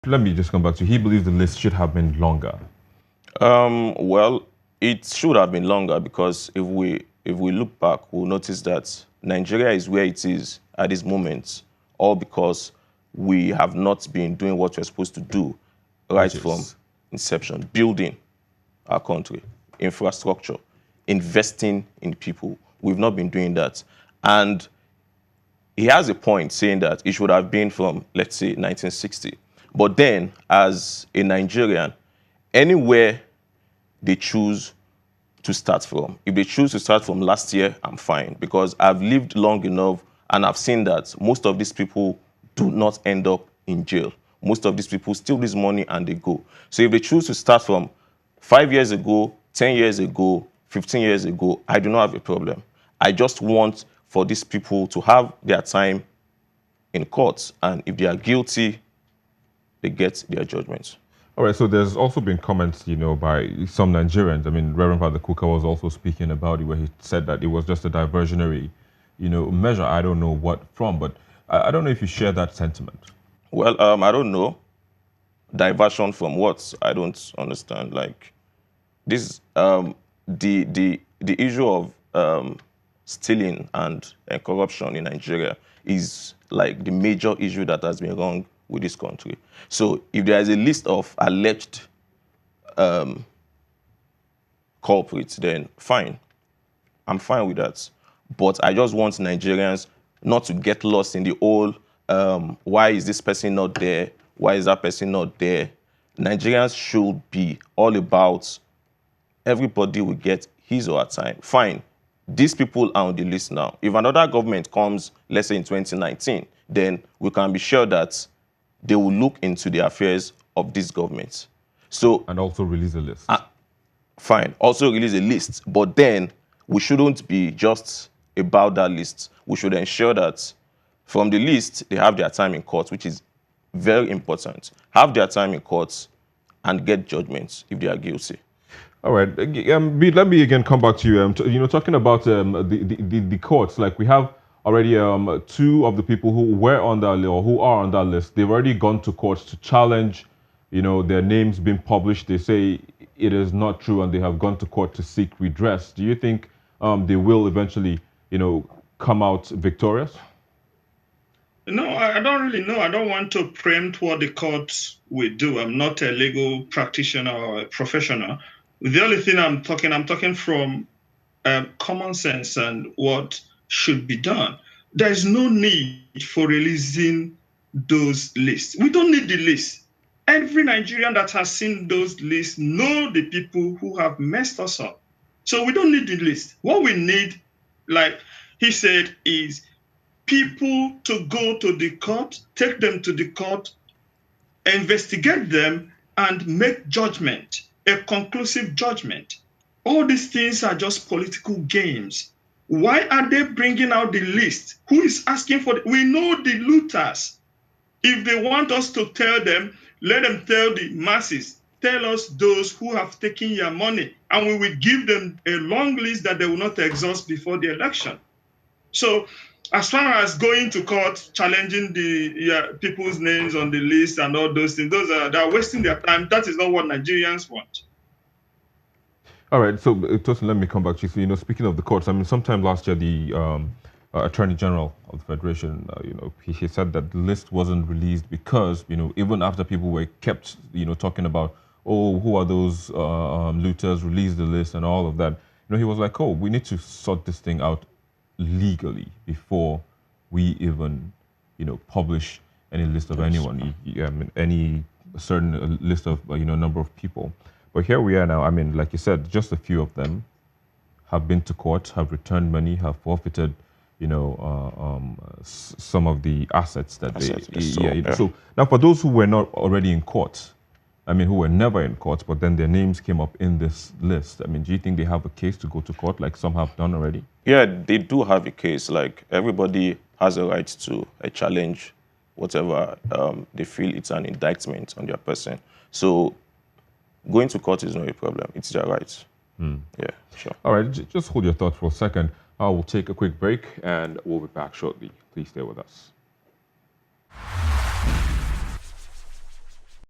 Let me just come back to, he believes the list should have been longer. Well, it should have been longer because if we look back, we'll notice that Nigeria is where it is at this moment, all because we have not been doing what we're supposed to do right from inception, building our country, infrastructure, investing in people. We've not been doing that. And he has a point saying that it should have been from, let's say, 1960. But then, as a Nigerian, anywhere they choose to start from, if they choose to start from last year, I'm fine, because I've lived long enough and I've seen that most of these people do not end up in jail. Most of these people steal this money and they go. So if they choose to start from 5 years ago, 10 years ago, 15 years ago, I do not have a problem. I just want for these people to have their time in court, and if they are guilty, they get their judgments. All right, so there's also been comments, by some Nigerians. I mean, Reverend Father Kuka was also speaking about it, where he said that it was just a diversionary, measure. I don't know what from, but I don't know if you share that sentiment. Well, I don't know. Diversion from what? I don't understand. Like, this, the issue of stealing and corruption in Nigeria is like the major issue that has been wrong with this country. So if there is a list of alleged culprits, then fine. I'm fine with that. But I just want Nigerians not to get lost in the whole, why is this person not there? Why is that person not there? Nigerians should be all about everybody will get his or her time. Fine. These people are on the list now. If another government comes, let's say in 2019, then we can be sure that they will look into the affairs of this government. So, and also release a list. Fine. Also release a list. But then we shouldn't be just about that list. We should ensure that from the list, they have their time in court, which is very important. Have their time in court and get judgments if they are guilty. All right. Let me again come back to you. Talking about the courts, like we have already two of the people who were on that list or who are on that list. They've already gone to court to challenge, their names being published. They say it is not true, and they have gone to court to seek redress. Do you think they will eventually, come out victorious? No, I don't really know. I don't want to preempt what the courts will do. I'm not a legal practitioner or a professional. The only thing I'm talking from common sense and what should be done. There is no need for releasing those lists. We don't need the list. Every Nigerian that has seen those lists know the people who have messed us up. So we don't need the list. What we need, like he said, is people to go to the court, take them to the court, investigate them, and make judgment, a conclusive judgment. All these things are just political games. Why are they bringing out the list? Who is asking for it? We know the looters. If they want us to tell them, let them tell the masses, tell us those who have taken your money, and we will give them a long list that they will not exhaust before the election. So as far as going to court, challenging the people's names on the list and all those things, they're wasting their time. That is not what Nigerians want. All right, so Tosin, let me come back to you. So, speaking of the courts, I mean, sometime last year, the Attorney General of the Federation, he said that the list wasn't released because, even after people were kept, talking about, oh, who are those looters, release the list and all of that, he was like, oh, we need to sort this thing out legally before we even, publish any list of anyone, any certain list of, number of people. But here we are now. I mean, like you said, just a few of them have been to court, have returned money, have forfeited, some of the assets that So now, for those who were not already in court, I mean, who were never in court, but then their names came up in this list. I mean, do you think they have a case to go to court, like some have done already? Yeah, they do have a case. Like, everybody has a right to challenge whatever they feel it's an indictment on their person. So going to court is not a problem. It's their right. Yeah, sure. All right, just hold your thoughts for a second. I will take a quick break, and we'll be back shortly. Please stay with us.